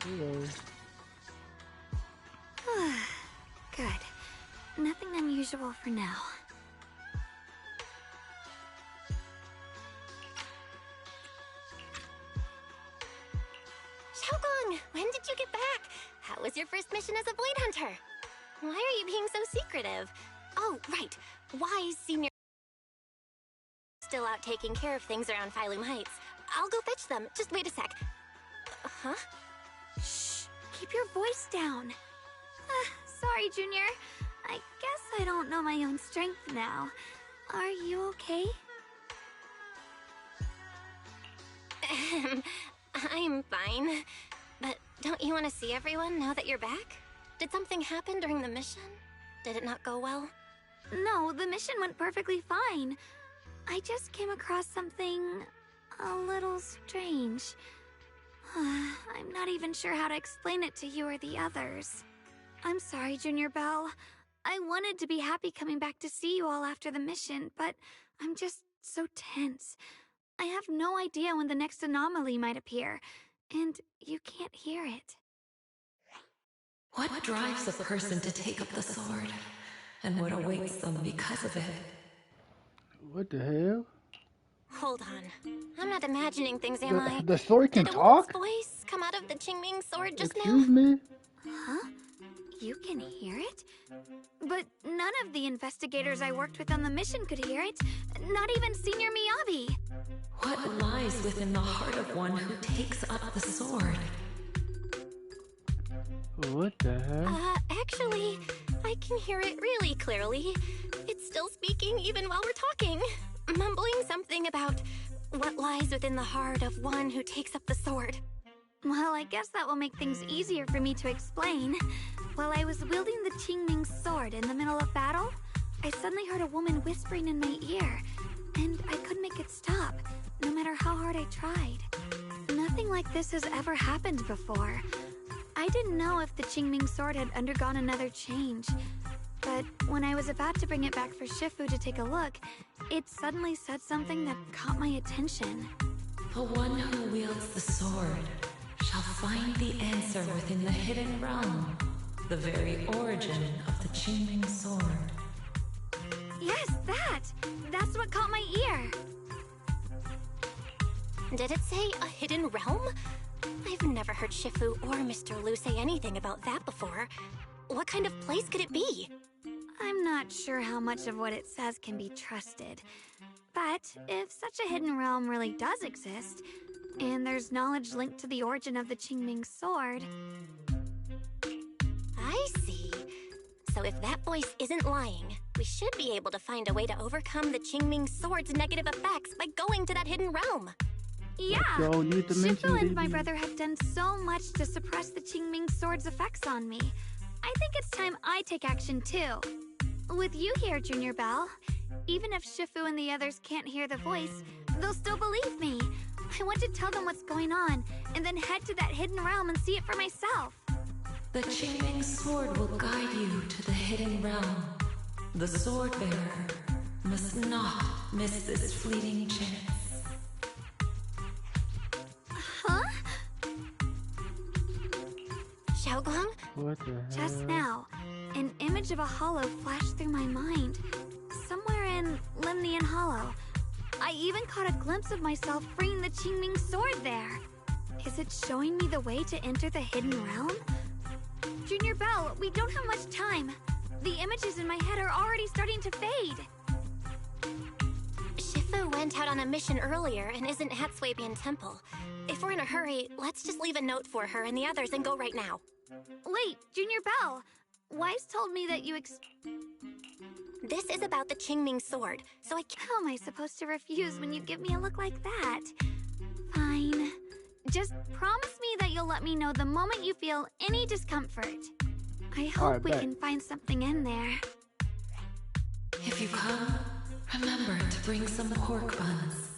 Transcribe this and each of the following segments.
Hello. Good. Nothing unusual for now. Xiaogong, when did you get back? How was your first mission as a blade hunter? Why are you being so secretive? Oh, right. Wise Senior still out taking care of things around Phylum Heights. I'll go fetch them. Just wait a sec. Huh? Shh. Keep your voice down. Sorry, Junior. I guess I don't know my own strength now. Are you okay? I'm fine. But don't you want to see everyone now that you're back? Did something happen during the mission? Did it not go well? No, the mission went perfectly fine. I just came across something a little strange. I'm not even sure how to explain it to you or the others. I'm sorry, Junior Belle. I wanted to be happy coming back to see you all after the mission, but I'm just so tense. I have no idea when the next anomaly might appear, and you can't hear it. What drives a person to take up the sword, and what awaits them because of it? What the hell? Hold on. I'm not imagining things, am I? The sword can Did a talk? woman's voice come out of the Qingming sword just Excuse now? me? Huh? You can hear it? But none of the investigators I worked with on the mission could hear it. Not even Senior Miyabi. What lies within the heart of one who takes up the sword? What the hell? Actually, I can hear it really clearly. It's still speaking even while we're talking. Mumbling something about what lies within the heart of one who takes up the sword. Well, I guess that will make things easier for me to explain. While I was wielding the Qingming sword in the middle of battle, I suddenly heard a woman whispering in my ear, and I couldn't make it stop, no matter how hard I tried. Nothing like this has ever happened before. I didn't know if the Qingming sword had undergone another change, but when I was about to bring it back for Shifu to take a look, it suddenly said something that caught my attention. The one who wields the sword shall find the answer within the hidden realm, the very origin of the Qingming sword. Yes, that's what caught my ear. Did it say a hidden realm? I've never heard Shifu or Mr. Lu say anything about that before. What kind of place could it be? I'm not sure how much of what it says can be trusted. But if such a hidden realm really does exist, and there's knowledge linked to the origin of the Qingming sword... I see. So if that voice isn't lying, we should be able to find a way to overcome the Qingming sword's negative effects by going to that hidden realm. Yeah! Go, new dimension, Shifu and my baby. brother have done so much to suppress the Qingming sword's effects on me. I think it's time I take action too. With you here, Junior Belle, even if Shifu and the others can't hear the voice, they'll still believe me. I want to tell them what's going on, and then head to that hidden realm and see it for myself. The Qingming sword will guide you to the hidden realm. The sword bearer must not miss this fleeting chance. Huh? Xiaogong? What the hell? Just now, an image of a hollow flashed through my mind. Somewhere in Limnian Hollow. I even caught a glimpse of myself freeing the Qingming sword there. Is it showing me the way to enter the hidden realm? Junior Belle, we don't have much time. The images in my head are already starting to fade. Shifu went out on a mission earlier and isn't at Swabian Temple. If we're in a hurry, let's just leave a note for her and the others and go right now. Wait, Junior Belle. Wise told me that you This is about the Qingming sword, so I can't... How am I supposed to refuse when you give me a look like that? Fine. Just promise me that you'll let me know the moment you feel any discomfort. I hope Alright, we bet. can find something in there. If you come, remember to bring some pork buns.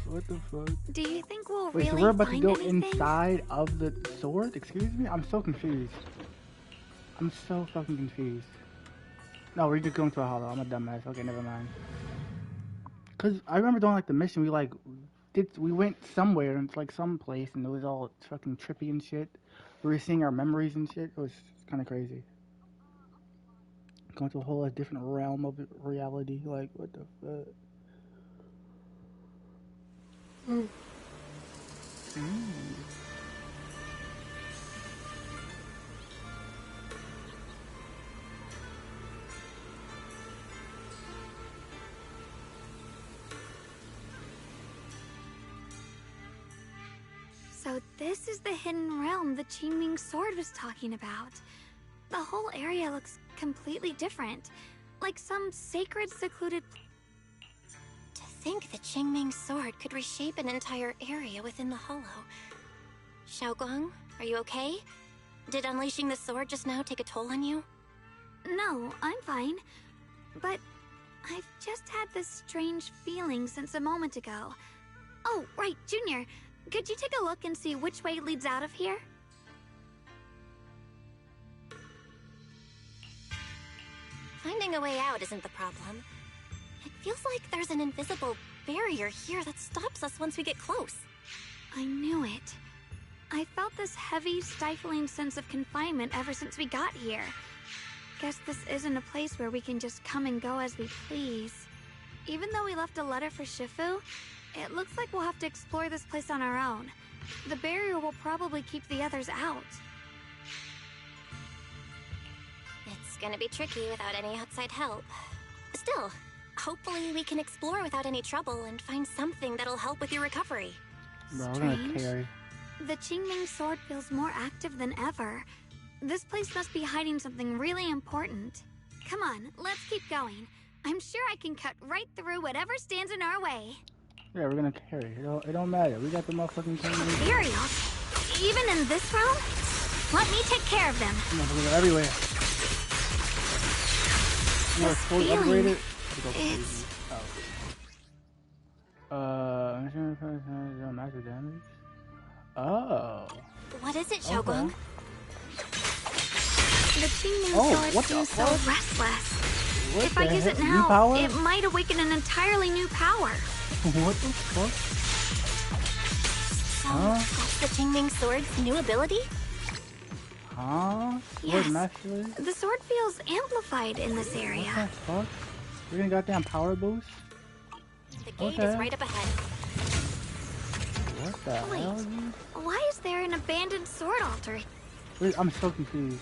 What the fuck? Do you think we'll Wait, really so we're about to find go anything? inside of the sword? Excuse me? I'm so confused. I'm so fucking confused. No, we're just going to a hollow. I'm a dumbass. Okay, never mind. Cause I remember doing like the mission, we like we went somewhere and it's like some place and it was all fucking trippy and shit. We were seeing our memories and shit. It was kind of crazy. Going to a whole different realm of reality. Like, what the fuck? So this is the hidden realm the Qingming sword was talking about. The whole area looks completely different, like some sacred, secluded. To think the Qingming sword could reshape an entire area within the hollow. Xiaoguang, are you okay? Did unleashing the sword just now take a toll on you? No, I'm fine. But I've just had this strange feeling since a moment ago. Oh, right, Junior. Could you take a look and see which way leads out of here? Finding a way out isn't the problem. It feels like there's an invisible barrier here that stops us once we get close. I knew it. I felt this heavy, stifling sense of confinement ever since we got here. Guess this isn't a place where we can just come and go as we please. Even though we left a letter for Shifu, it looks like we'll have to explore this place on our own. The barrier will probably keep the others out. It's gonna be tricky without any outside help. Still, hopefully we can explore without any trouble and find something that'll help with your recovery. Bro, we're gonna Strange. carry. The Qingming sword feels more active than ever. This place must be hiding something really important. Come on, let's keep going. I'm sure I can cut right through whatever stands in our way. Yeah, we're gonna carry. It don't matter. We got the motherfucking thing. Materials? Even in this room? Let me take care of them. Motherfuckers are everywhere. This fully feeling, upgraded. it's... Massive damage. Oh. What is it, Xiaoguang? Okay. The Qingming what sword the seems so fuck? restless. What If I the use it heck? New now, power? it might awaken an entirely new power. What the fuck? So, Huh? that's the Qingming sword's new ability? Huh? Yes. Sword mastery? The sword feels amplified in this What area. the fuck? We're gonna goddamn power boost? The gate Okay. is right up ahead. What the hell, dude? Why is there an abandoned sword altar? Wait, I'm so confused.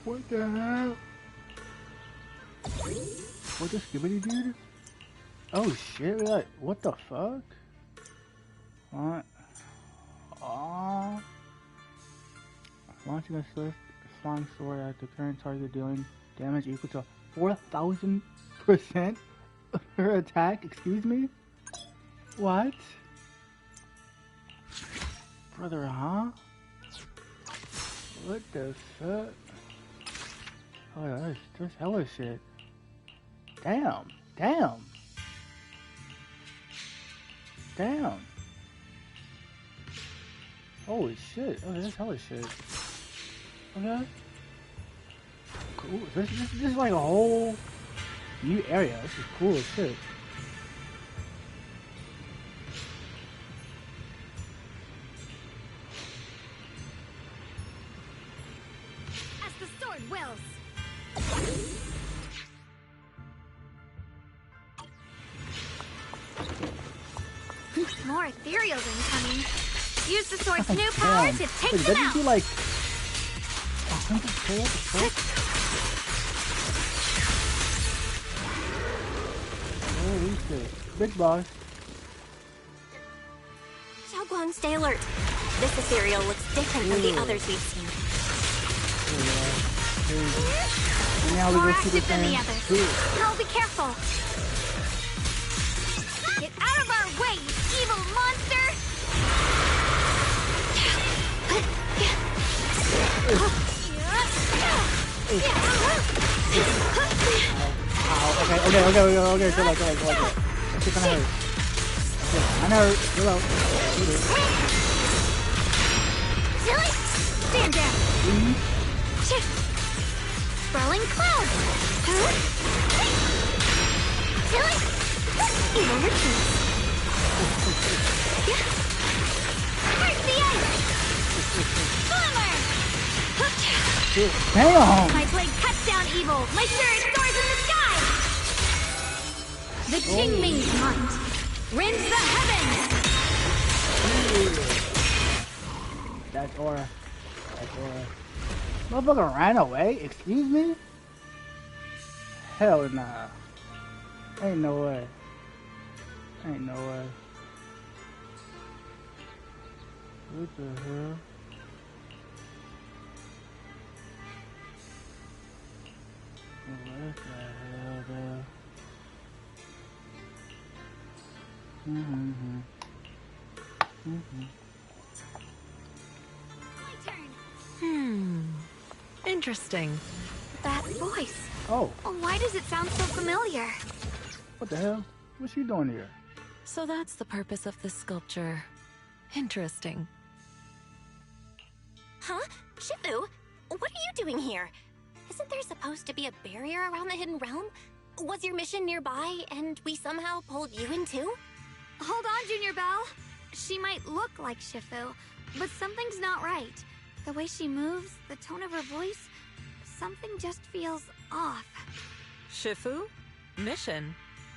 What the hell? What the skibbity dude? Oh shit, like, what the fuck? What? Aww. Launching a swift flying sword at the current target dealing damage equal to 4,000% of her attack, excuse me? What? Brother, huh? What the fuck? Oh, that's hella shit. Damn. Damn. Damn. Holy shit. Oh, that's hella shit. Okay. Cool. This is like a whole new area. This is cool as shit. As the sword wills. More ethereals incoming. Use the sword's new power to take Wait, them doesn't out. do like 100k at the fuck? Holy shit. Big boss. Xiaoguang, stay alert. This ethereal looks different from the others we've seen. And now we More go see active than the thing. others. Cool. Now be careful. Get out of our way, you evil monster! Okay, chill out. That's gonna hurt. Okay, I know. Chill out. Silly! Stand down! Swirling cloud! Silly! Evil rituals! Break the ice! Glimmer! Damn! My blade cuts down evil. My spirit soars in the sky. The Qingming's might rends the heavens. That's aura. Motherfucker ran away? Excuse me? Hell nah. Ain't no way. What the hell? What the hell, though? My turn. Interesting. That voice. Oh, Why does it sound so familiar? what the hell? What's she doing here? So that's the purpose of this sculpture. Interesting. Huh? Shifu, what are you doing here? Isn't there supposed to be a barrier around the hidden realm? Was your mission nearby and we somehow pulled you in too? Hold on, Junior Belle. She might look like Shifu, but something's not right. The way she moves, the tone of her voice, something just feels off. Shifu? Mission?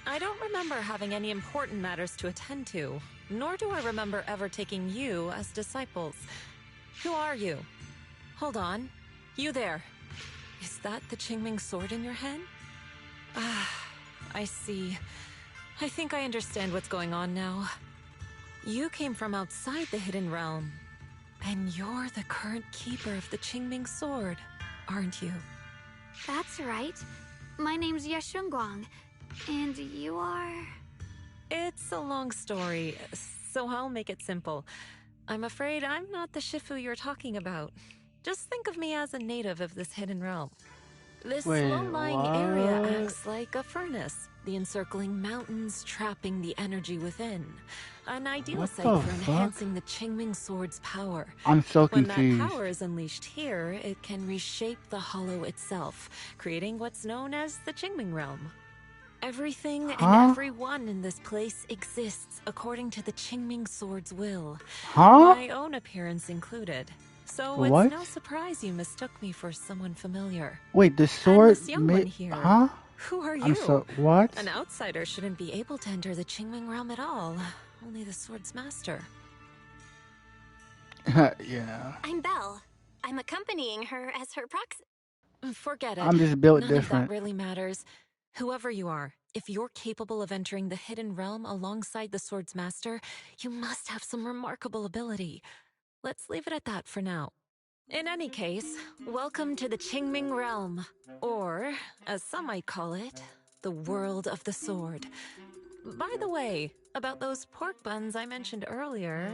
I don't remember having any important matters to attend to, nor do I remember ever taking you as disciples. Who are you? Hold on. You there. Is that the Qingming sword in your hand? Ah, I see. I think I understand what's going on now. You came from outside the hidden realm, and you're the current keeper of the Qingming sword, aren't you? That's right. My name's Yashunguang, and you are... It's a long story, so I'll make it simple. I'm afraid I'm not the Shifu you're talking about. Just think of me as a native of this hidden realm. This Wait, low-lying what? area acts like a furnace, the encircling mountains trapping the energy within. An ideal What site the for fuck? enhancing the Qingming sword's power. I'm so When confused. that power is unleashed here, it can reshape the hollow itself, creating what's known as the Qingming realm. Everything Huh? and everyone in this place exists according to the Qingming sword's will. Huh? My own appearance included. So What? it's no surprise you mistook me for someone familiar. Wait, the sword this young one here. Huh? Who are you? I'm so... What? An outsider shouldn't be able to enter the Qingming realm at all. Only the sword's master. Yeah. I'm Belle. I'm accompanying her as her proxy. Forget it. I'm just built None different. of that really matters. Whoever you are, if you're capable of entering the hidden realm alongside the sword's master, you must have some remarkable ability. Let's leave it at that for now. In any case, welcome to the Qingming realm, or, as some might call it, the world of the sword. By the way, about those pork buns I mentioned earlier,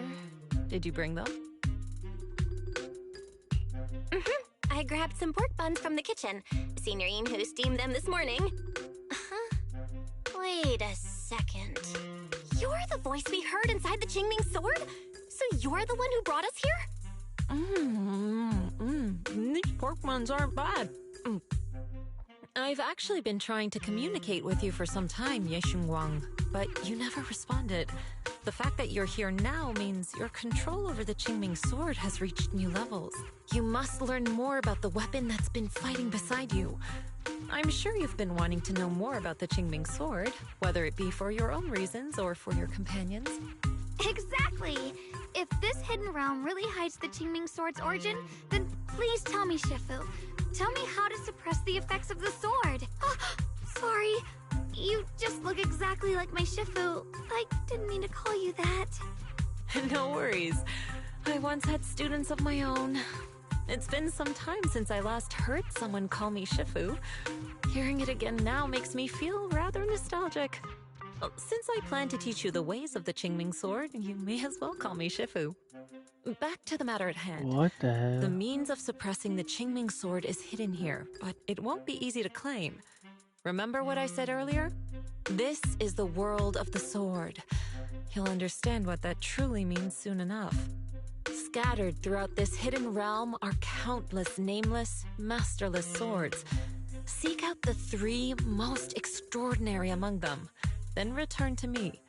did you bring them? I grabbed some pork buns from the kitchen. Signorine who steamed them this morning. Wait a second. You're the voice we heard inside the Qingming sword? So you're the one who brought us here? These pork buns aren't bad. I've actually been trying to communicate with you for some time, Yeshunguang, but you never responded. The fact that you're here now means your control over the Qingming sword has reached new levels. You must learn more about the weapon that's been fighting beside you. I'm sure you've been wanting to know more about the Qingming sword, whether it be for your own reasons or for your companions. Exactly! If this hidden realm really hides the Qingming sword's origin, then please tell me, Shifu. Tell me how to suppress the effects of the sword. Oh, sorry. You just look exactly like my Shifu. I didn't mean to call you that. No worries. I once had students of my own. It's been some time since I last heard someone call me Shifu. Hearing it again now makes me feel rather nostalgic. Well, since I plan to teach you the ways of the Qingming sword, you may as well call me Shifu. Back to the matter at hand. What the hell? The means of suppressing the Qingming sword is hidden here, but it won't be easy to claim. Remember what I said earlier? This is the world of the sword. You'll understand what that truly means soon enough. Scattered throughout this hidden realm are countless nameless, masterless swords. Seek out the 3 most extraordinary among them, then return to me.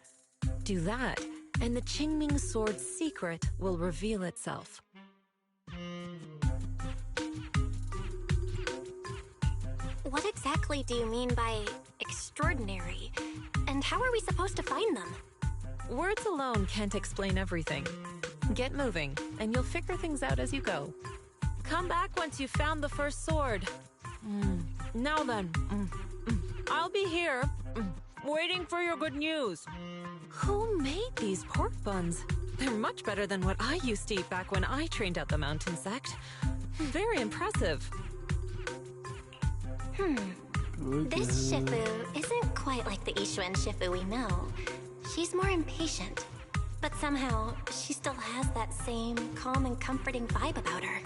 Do that, and the Qingming sword's secret will reveal itself. What exactly do you mean by extraordinary? And how are we supposed to find them? Words alone can't explain everything. Get moving, and you'll figure things out as you go. Come back once you've found the first sword. Now then, I'll be here, waiting for your good news. Who made these pork buns? They're much better than what I used to eat back when I trained at the mountain sect. Very impressive. This Shifu isn't quite like the Ishuan Shifu we know. She's more impatient, but somehow she still has that same calm and comforting vibe about her.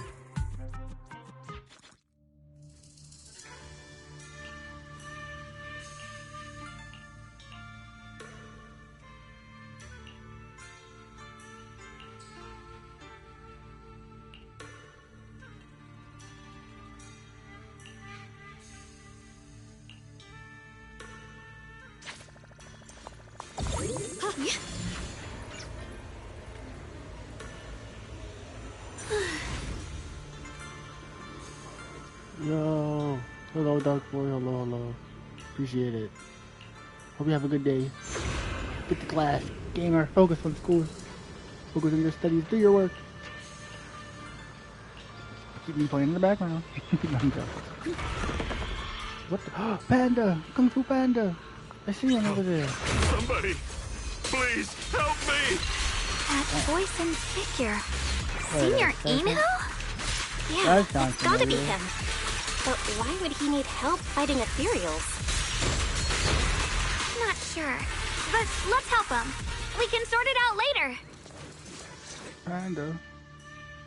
Yo, hello Dark Boy, hello. Appreciate it. Hope you have a good day. Get to class, gamer, focus on school. Focus on your studies, do your work. Keep me playing in the background. What the? Panda! Kung Fu Panda! I see him over there. Somebody, please help me! That voice and figure. Senior Inu? Yeah, it's gotta be him. But why would he need help fighting ethereals? Not sure. But let's help him. We can sort it out later. Panda.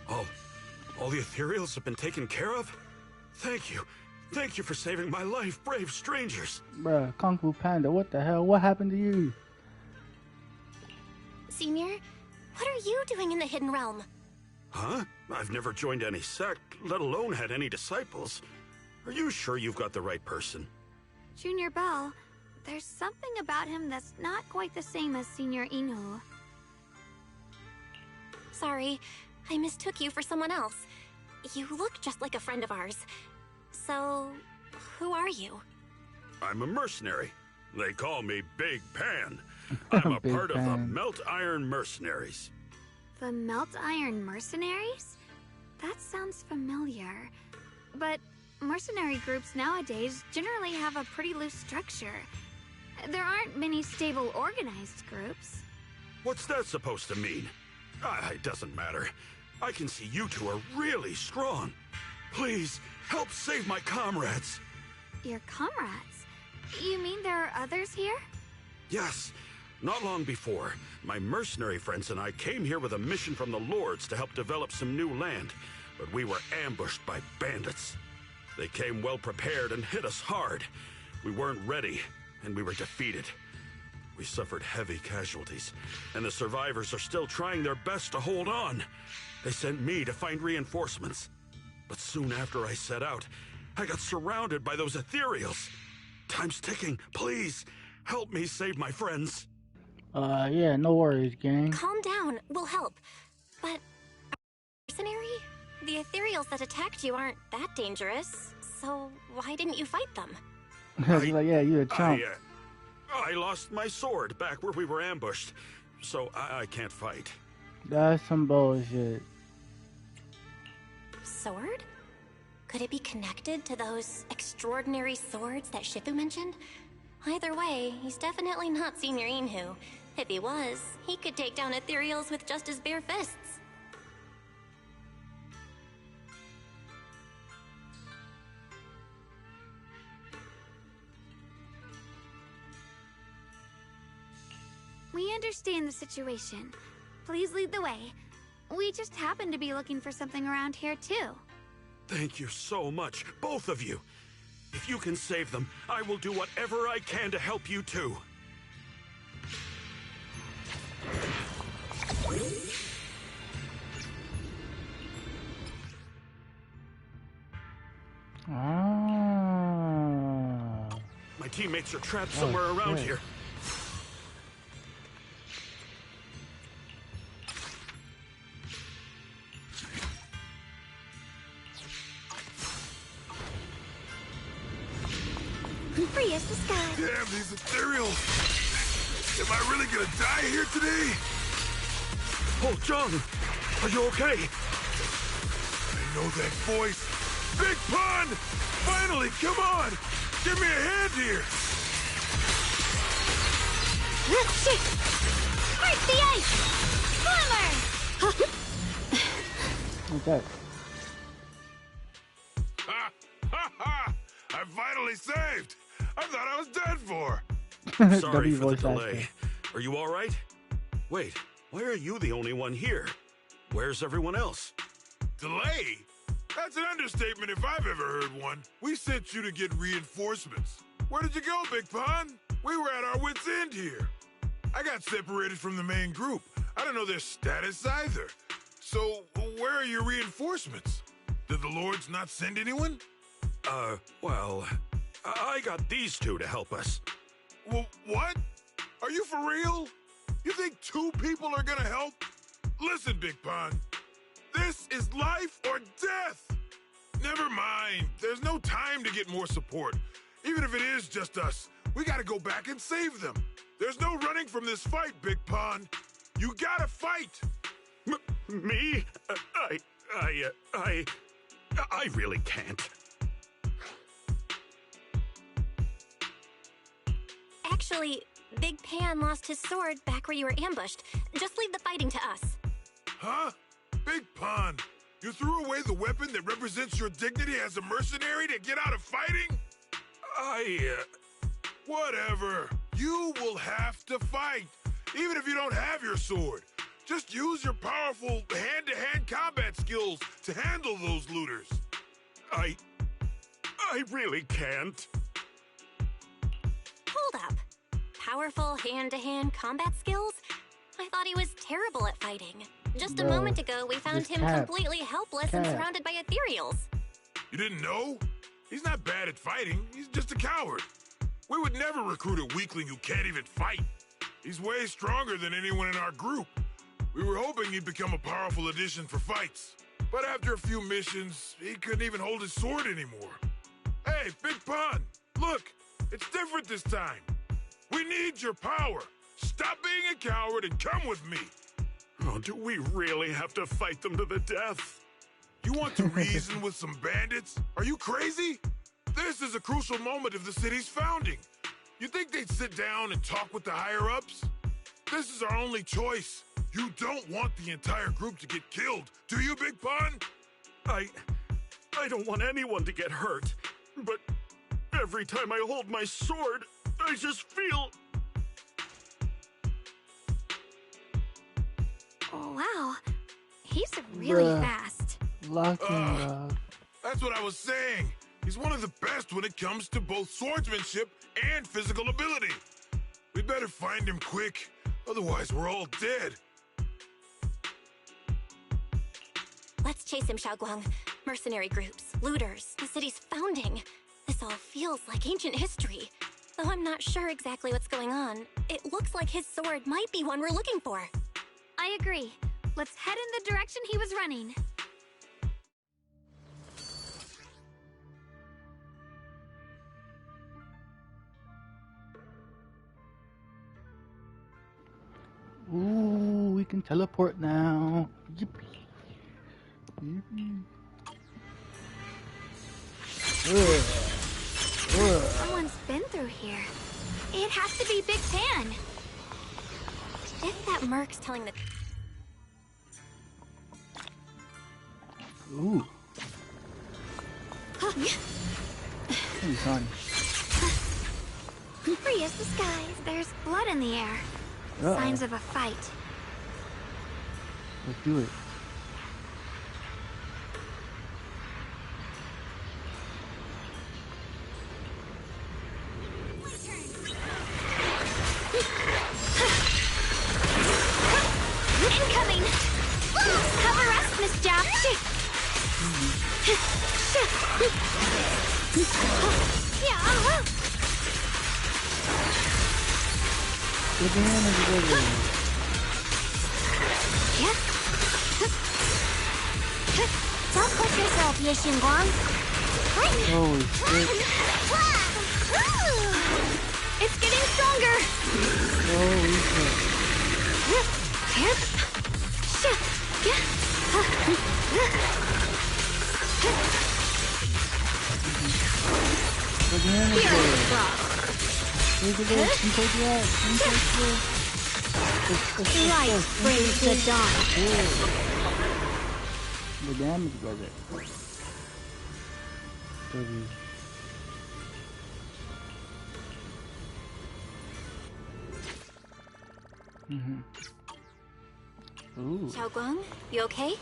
All the ethereals have been taken care of? Thank you. Thank you for saving my life, brave strangers. Bruh, Kung Fu Panda, what the hell? What happened to you? Senior, what are you doing in the Hidden Realm? Huh? I've never joined any sect, let alone had any disciples. Are you sure you've got the right person? Junior Bell, there's something about him that's not quite the same as Senior Inu. Sorry, I mistook you for someone else. You look just like a friend of ours. So, who are you? I'm a mercenary. They call me Big Pan. I'm a Big part of the Pan. Melt Iron Mercenaries. The Melt Iron Mercenaries? That sounds familiar. But mercenary groups nowadays generally have a pretty loose structure. There aren't many stable organized groups. What's that supposed to mean? It doesn't matter. I can see you two are really strong. Please, help save my comrades. Your comrades? You mean there are others here? Yes. Not long before, my mercenary friends and I came here with a mission from the Lords to help develop some new land, but we were ambushed by bandits. They came well prepared and hit us hard. We weren't ready, and we were defeated. We suffered heavy casualties, and the survivors are still trying their best to hold on. They sent me to find reinforcements. But soon after I set out, I got surrounded by those ethereals. Time's ticking. Please, help me save my friends. Yeah, no worries, gang. Calm down, we'll help. But, mercenary? The ethereals that attacked you aren't that dangerous, so why didn't you fight them? He's like, yeah, you a chump. I lost my sword back where we were ambushed, so I can't fight. That's some bullshit. Sword? Could it be connected to those extraordinary swords that Shifu mentioned? Either way, he's definitely not Senior Inu. If he was, he could take down ethereals with just his bare fists. We understand the situation. Please lead the way. We just happen to be looking for something around here, too. Thank you so much, both of you. If you can save them, I will do whatever I can to help you too. Ah. My teammates are trapped somewhere around here. Free as the sky. Damn, these ethereals. Am I really gonna die here today? Oh, John, are you okay? I know that voice. Big Pun! Finally, come on! Give me a hand here! Shit! Break the ice! Slammer! What's that? Ha! Ha ha! I'm finally saved! I thought I was dead for! Sorry W for the voice delay. actor. Are you all right? Wait, why are you the only one here? Where's everyone else? Delay? That's an understatement if I've ever heard one. We sent you to get reinforcements. Where did you go, Big Pun? We were at our wits' end here. I got separated from the main group. I don't know their status either. So, where are your reinforcements? Did the Lords not send anyone? Well, I got these two to help us. Well, what? Are you for real? You think 2 people are gonna help? Listen, Big Pun. This is life or death. Never mind. There's no time to get more support. Even if it is just us, we gotta go back and save them. There's no running from this fight, Big Pun. You gotta fight. Me? I really can't. Actually, Big Pan lost his sword back where you were ambushed. Just leave the fighting to us. Huh? Big Pun, you threw away the weapon that represents your dignity as a mercenary to get out of fighting? Whatever. You will have to fight, even if you don't have your sword. Just use your powerful hand-to-hand combat skills to handle those looters. I really can't. Hold up. Powerful hand-to-hand combat skills? I thought he was terrible at fighting. Just a Bro, moment ago, we found this him cat. completely helpless and Cat. surrounded by ethereals. You didn't know? He's not bad at fighting. He's just a coward. We would never recruit a weakling who can't even fight. He's way stronger than anyone in our group. We were hoping he'd become a powerful addition for fights. But after a few missions, he couldn't even hold his sword anymore. Hey, Big Pun, look, it's different this time. We need your power. Stop being a coward and come with me. Oh, do we really have to fight them to the death? You want to reason with some bandits? Are you crazy? This is a crucial moment of the city's founding. You think they'd sit down and talk with the higher-ups? This is our only choice. You don't want the entire group to get killed, do you, Big Pun? I don't want anyone to get hurt, but every time I hold my sword, I just feel... Oh, wow. He's really Bruh. fast. Locking Ugh. up. That's what I was saying. He's one of the best when it comes to both swordsmanship and physical ability. We better find him quick, otherwise we're all dead. Let's chase him, Xiaoguang. Mercenary groups, looters, the city's founding. This all feels like ancient history. Though I'm not sure exactly what's going on, it looks like his sword might be one we're looking for. I agree. Let's head in the direction he was running. Ooh, we can teleport now. Yippee. Yippee. Ugh. Someone's been through here. It has to be Big Pan. If that merc's telling the... Ooh. Hey, son. Free as the skies. There's blood in the air. Uh-oh. Signs of a fight. Let's do it. Incoming! Cover us, Miss Jack! Yeah! Get the hand of the river. Don't push yourself, Ye Xingguang. Holy shit. It's getting stronger. Holy shit. Look at Here him. is rock. Look at this. You take that. You take this. Light brings the dawn. The damage was it. 30. Ooh. Xiaoguang, you okay?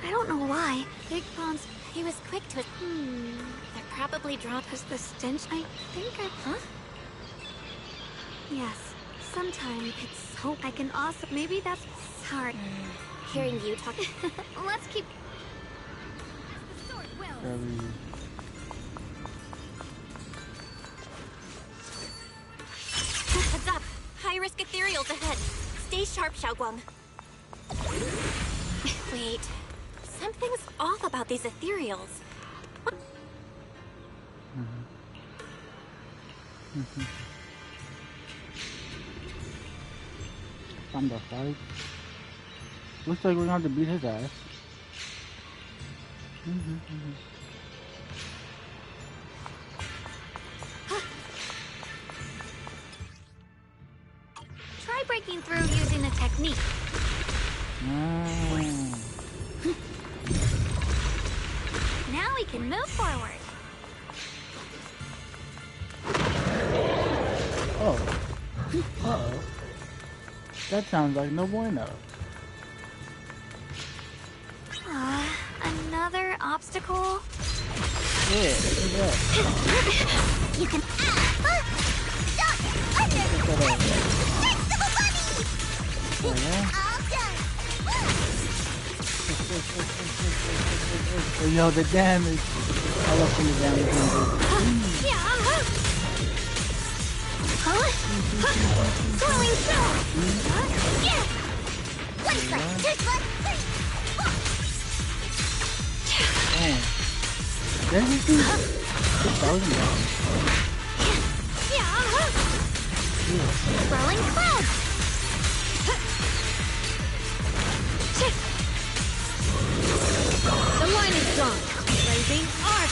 I don't know why. Big Pon's. He was quick to. They're probably drawn. Does the stench? I think I. Huh? Yes. Sometimes it's hope. I can also. Maybe that's hard. Hearing you talk. Let's keep. Heads up! High-risk ethereals ahead. Stay sharp, Xiaoguang. Wait. Something's off about these ethereals. Time to fight. Looks like we're gonna have to beat his ass. Try breaking through using a technique. Now we can move forward. Oh. Uh-oh. That sounds like no bueno. Another obstacle? Yeah, look at that. You can. Oh, yo, the damage. I love some of the damage. Throwing through. Damn. There's this dude. 6,000 dollars. Rolling clouds. The line is drawn. Blazing arc.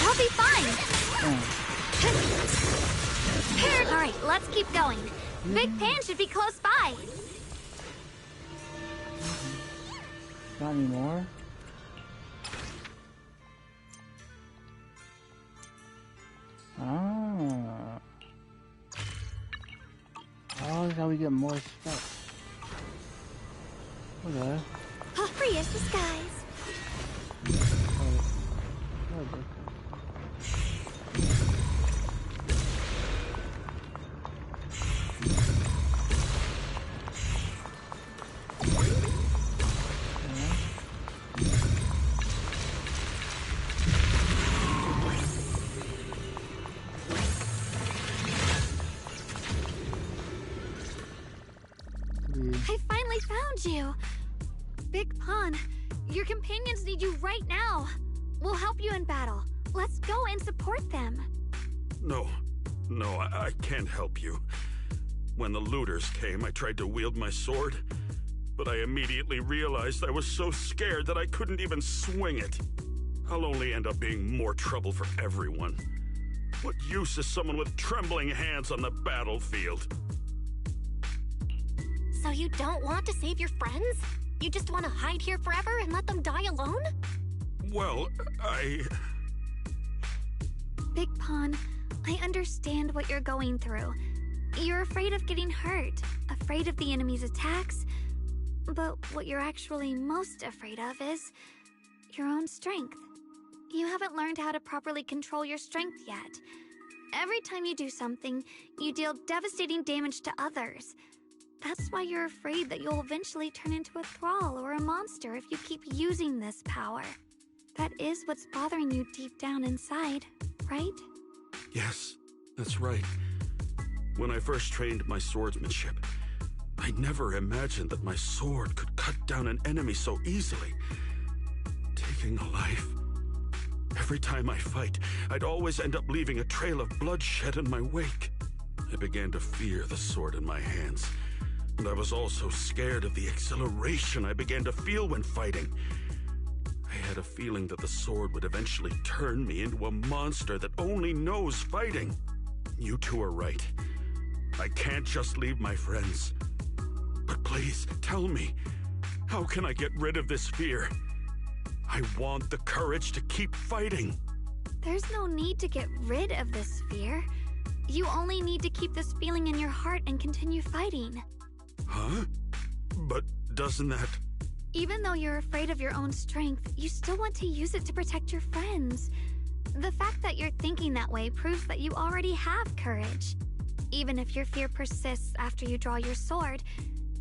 I'll be fine. Alright, let's keep going. Big Pan should be close by. Not anymore. Ah. Oh, that's how we get more stuff. Okay. Free as the skies. I finally found you. Big Pun, your companions need you right now. We'll help you in battle. Let's go and support them. No, I can't help you. When the looters came, I tried to wield my sword, but I immediately realized I was so scared that I couldn't even swing it. I'll only end up being more trouble for everyone. What use is someone with trembling hands on the battlefield? So you don't want to save your friends? You just want to hide here forever and let them die alone? Well, Big Pun, I understand what you're going through. You're afraid of getting hurt, afraid of the enemy's attacks. But what you're actually most afraid of is your own strength. You haven't learned how to properly control your strength yet. Every time you do something, you deal devastating damage to others. That's why you're afraid that you'll eventually turn into a thrall or a monster if you keep using this power. That is what's bothering you deep down inside, right? yes, that's right. When I first trained my swordsmanship, I never imagined that my sword could cut down an enemy so easily. Taking a life Every time I fight, I'd always end up leaving a trail of bloodshed in my wake. I began to fear the sword in my hands, and I was also scared of the exhilaration I began to feel when fighting. I had a feeling that the sword would eventually turn me into a monster that only knows fighting. You two are right. I can't just leave my friends. But please, tell me, how can I get rid of this fear? I want the courage to keep fighting. There's no need to get rid of this fear. You only need to keep this feeling in your heart and continue fighting. Huh? But doesn't that... Even though you're afraid of your own strength, you still want to use it to protect your friends. The fact that you're thinking that way proves that you already have courage. Even if your fear persists after you draw your sword,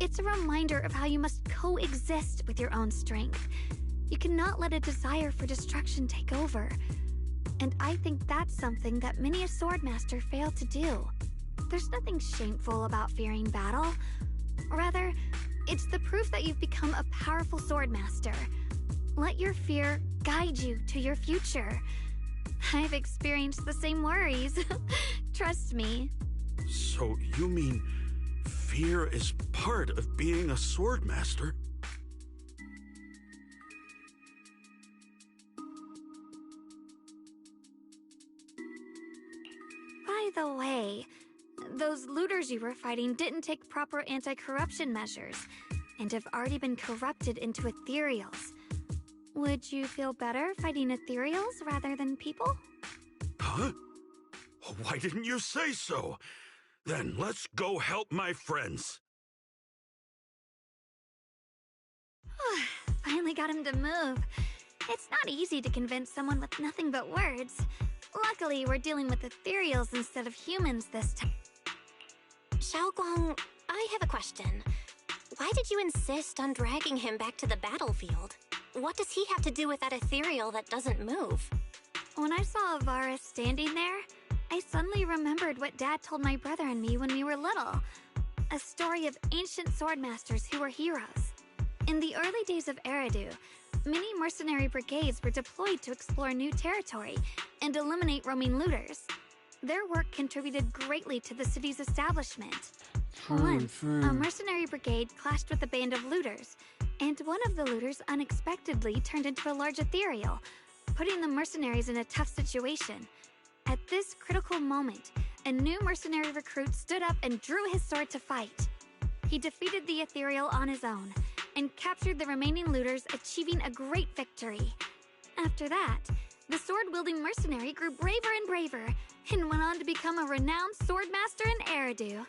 it's a reminder of how you must coexist with your own strength. You cannot let a desire for destruction take over. And I think that's something that many a swordmaster fail to do. There's nothing shameful about fearing battle. Rather, it's the proof that you've become a powerful swordmaster. Let your fear guide you to your future. I've experienced the same worries. Trust me. So you mean fear is part of being a swordmaster? By the way, those looters you were fighting didn't take proper anti-corruption measures and have already been corrupted into ethereals. Would you feel better fighting ethereals rather than people? Huh? Why didn't you say so? Then let's go help my friends. Finally got him to move. It's not easy to convince someone with nothing but words. Luckily, we're dealing with ethereals instead of humans this time. Xiaoguang, I have a question. Why did you insist on dragging him back to the battlefield? What does he have to do with that ethereal that doesn't move? When I saw Avaris standing there, I suddenly remembered what Dad told my brother and me when we were little. A story of ancient swordmasters who were heroes. In the early days of Eridu, many mercenary brigades were deployed to explore new territory and eliminate roaming looters. Their work contributed greatly to the city's establishment. Once, a mercenary brigade clashed with a band of looters, and one of the looters unexpectedly turned into a large ethereal, putting the mercenaries in a tough situation. At this critical moment, a new mercenary recruit stood up and drew his sword to fight. He defeated the ethereal on his own, and captured the remaining looters, achieving a great victory. After that, the sword-wielding mercenary grew braver and braver, and went on to become a renowned swordmaster in Eridu.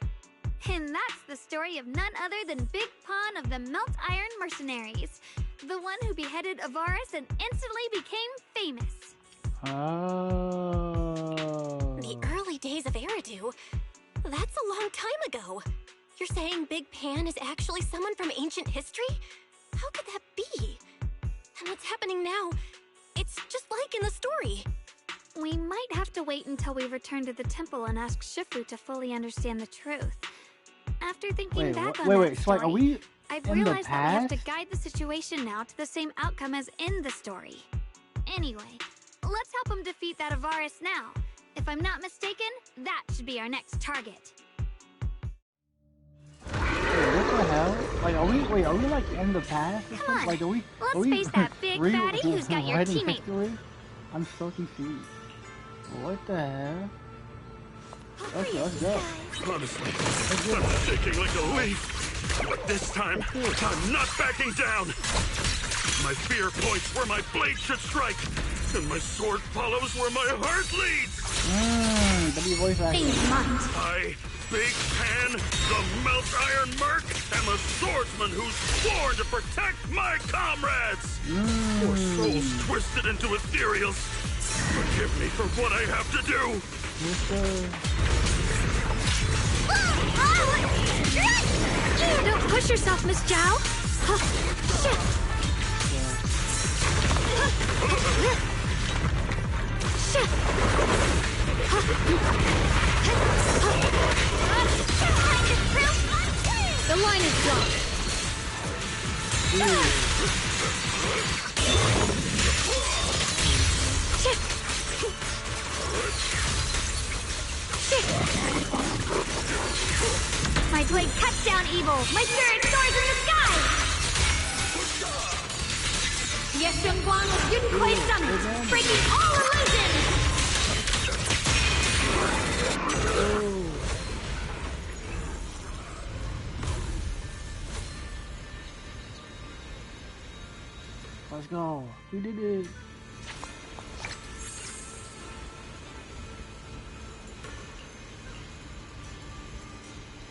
And that's the story of none other than Big Pawn of the Melt Iron Mercenaries, the one who beheaded Avaris and instantly became famous. Oh. The early days of Eridu? That's a long time ago. You're saying Big Pan is actually someone from ancient history? How could that be? And what's happening now? It's just like in the story. We might have to wait until we return to the temple and ask Shifu to fully understand the truth. After thinking back on that story, like, are we I've in the realized that we have to past? guide the situation now to the same outcome as in the story. Anyway, let's help him defeat that Avaris now. If I'm not mistaken, that should be our next target. What the hell? Like, are we like in the past? Come on, Like, let's face that big fatty who's got your rewriting teammate. history? I'm so confused. What the hell? Okay, let's go. Honestly, I'm shaking like a leaf. But this time, I'm not backing down. My fear points where my blade should strike, and my sword follows where my heart leads. W voice acting. Things might. I, Big Pan, the Melt Iron Merc, am a swordsman who's sworn to protect my comrades. For souls twisted into ethereals, forgive me for what I have to do. Don't push yourself, Miss Zhao. Shit. Shit. The line is blocked. Shit. My blade cuts down evil! My spirit soars in the sky! Yeshun Guang with Yun Kuei Summit, breaking all illusions! Let's go. We did it.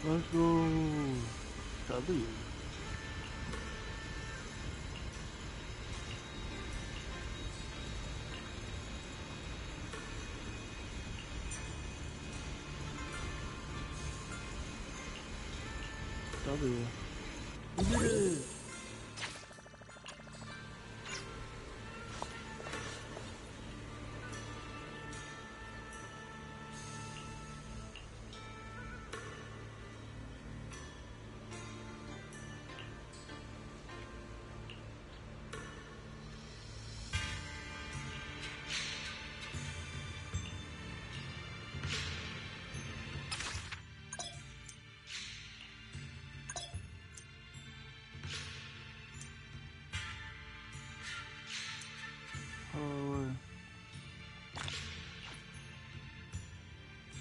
Let's go. W. W. We did it.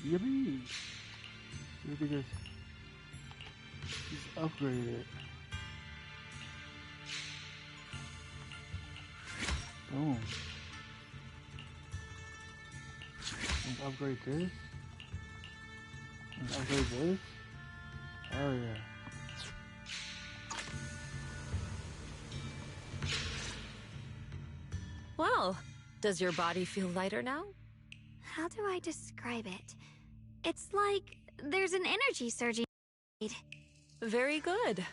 Yippee! Look at this. Just upgrade it. Boom. Let's upgrade this. Let's upgrade this. Oh yeah. Well, does your body feel lighter now? How do I describe it? It's like there's an energy surging. Very good.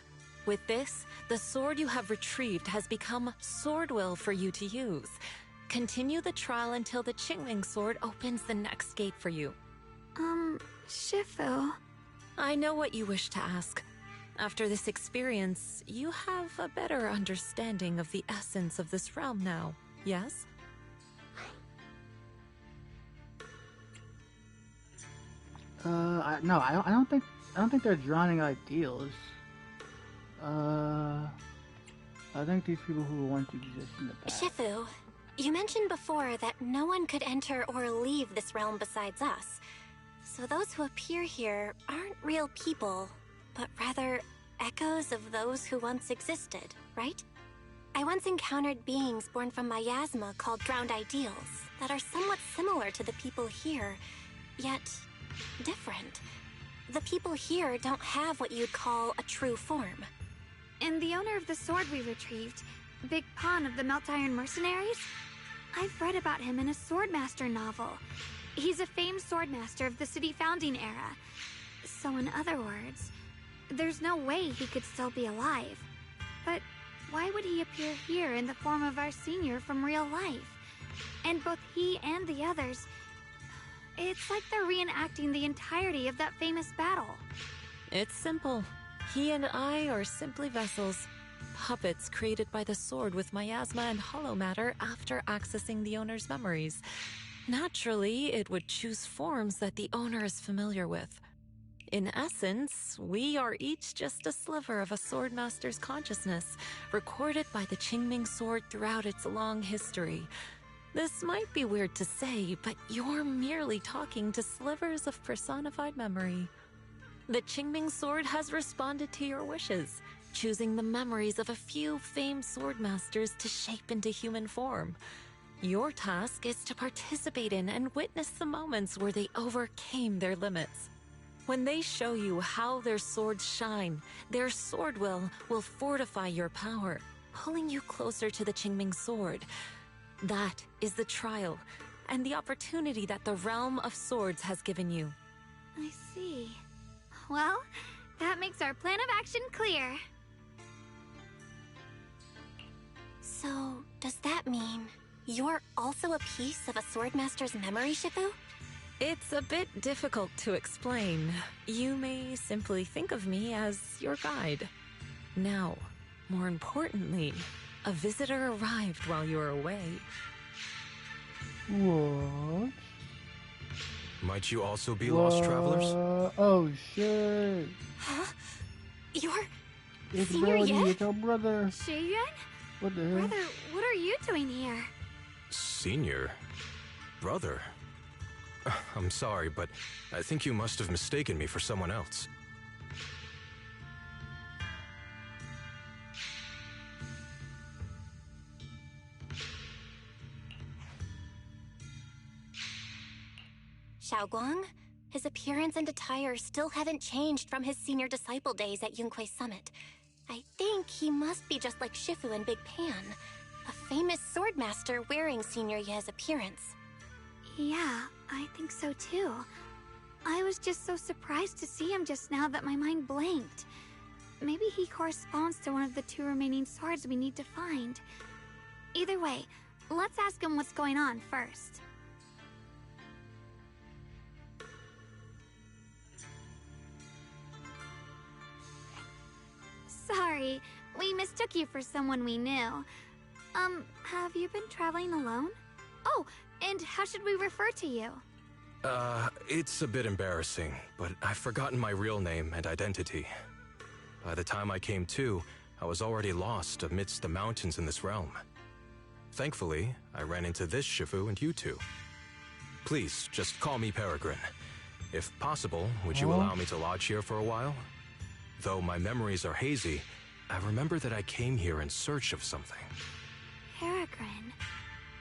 With this, the sword you have retrieved has become sword will for you to use. Continue the trial until the Qingming sword opens the next gate for you. Shifu. I know what you wish to ask. After this experience, you have a better understanding of the essence of this realm now, yes? No, I don't think they're drowning ideals. I think these people who once existed in the past. Shifu, you mentioned before that no one could enter or leave this realm besides us. So those who appear here aren't real people, but rather echoes of those who once existed, right? I once encountered beings born from miasma called drowned ideals that are somewhat similar to the people here, yet different. The people here don't have what you'd call a true form. And the owner of the sword we retrieved, Big Pon of the Melt Iron Mercenaries? I've read about him in a Swordmaster novel. He's a famed swordmaster of the city founding era. So in other words, there's no way he could still be alive. But why would he appear here in the form of our senior from real life? And both he and the others, it's like they're reenacting the entirety of that famous battle. It's simple. He and I are simply vessels. Puppets created by the sword with miasma and hollow matter after accessing the owner's memories. Naturally, it would choose forms that the owner is familiar with. In essence, we are each just a sliver of a swordmaster's consciousness, recorded by the Qingming sword throughout its long history. This might be weird to say, but you're merely talking to slivers of personified memory. The Qingming sword has responded to your wishes, choosing the memories of a few famed swordmasters to shape into human form. Your task is to participate in and witness the moments where they overcame their limits. When they show you how their swords shine, their sword will fortify your power, pulling you closer to the Qingming sword. That is the trial, and the opportunity that the realm of swords has given you. I see. Well, that makes our plan of action clear. So, does that mean you're also a piece of a swordmaster's memory, Shifu? It's a bit difficult to explain. You may simply think of me as your guide. Now, more importantly, a visitor arrived while you were away. What? Might you also be lost travelers? Oh shit! Huh? You're It's Senior Brody, yet? it's our brother. Shiyuan? What the hell? Brother, what are you doing here? Senior? Brother? I'm sorry, but I think you must have mistaken me for someone else. Xiaoguang? His appearance and attire still haven't changed from his senior disciple days at Yunque Summit. I think he must be just like Shifu and Big Pan, a famous swordmaster wearing Senior Ye's appearance. Yeah, I think so too. I was just so surprised to see him just now that my mind blanked. Maybe he corresponds to one of the 2 remaining swords we need to find. Either way, let's ask him what's going on first. Sorry, we mistook you for someone we knew. Have you been traveling alone? Oh, and how should we refer to you? It's a bit embarrassing, but I've forgotten my real name and identity. By the time I came to, I was already lost amidst the mountains in this realm. Thankfully, I ran into this Shifu and you two. Please, just call me Peregrine. If possible, would you allow me to lodge here for a while? Though my memories are hazy, I remember that I came here in search of something. Peregrine.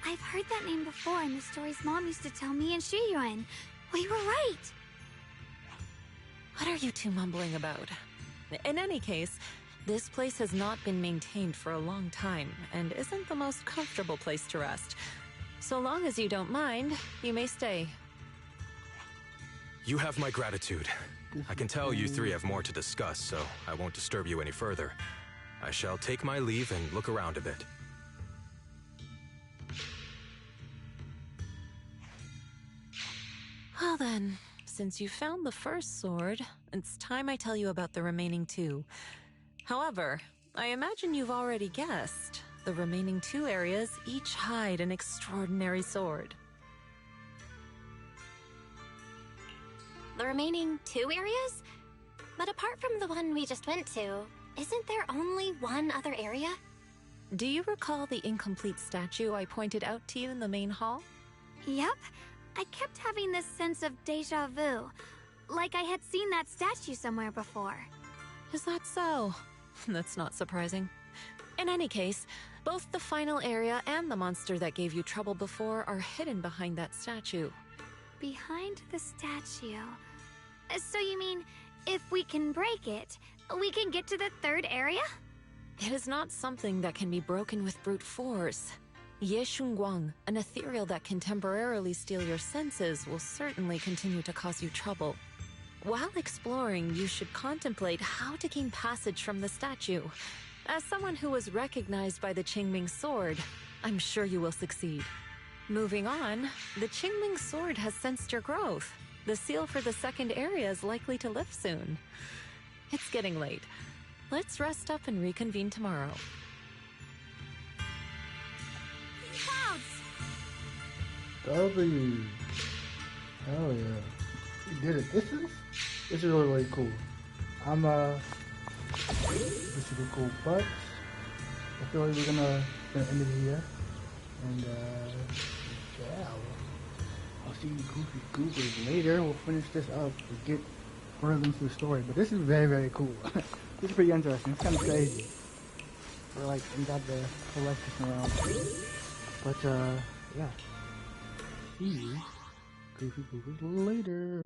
I've heard that name before in the stories Mom used to tell me and Shiyuan. We were right! What are you two mumbling about? In any case, this place has not been maintained for a long time and isn't the most comfortable place to rest. So long as you don't mind, you may stay. You have my gratitude. I can tell you three have more to discuss, so I won't disturb you any further. I shall take my leave and look around a bit. Well then, since you found the first sword, it's time I tell you about the remaining 2. However, I imagine you've already guessed. The remaining 2 areas each hide an extraordinary sword. The remaining 2 areas? But apart from the one we just went to, isn't there only one other area? Do you recall the incomplete statue I pointed out to you in the main hall? Yep. I kept having this sense of deja vu. Like I had seen that statue somewhere before. Is that so? That's not surprising. In any case, both the final area and the monster that gave you trouble before are hidden behind that statue. Behind the statue. So you mean, if we can break it, we can get to the 3rd area? It is not something that can be broken with brute force. Ye Shunguang, an ethereal that can temporarily steal your senses, will certainly continue to cause you trouble. While exploring, you should contemplate how to gain passage from the statue. As someone who was recognized by the Qingming sword, I'm sure you will succeed. Moving on, the Qingming sword has sensed your growth. The seal for the 2nd area is likely to lift soon. It's getting late. Let's rest up and reconvene tomorrow. Clouds! W. Hell yeah. We did it. This is really, really cool. This is really cool, but I feel like we're gonna end it here. And, yeah, I'll see you goofy goobers later. We'll finish this up and get further into the story. But this is very, very cool. This is pretty interesting. It's kind of crazy. We're like, we got the collectors around. But, yeah. See you goofy goobers later.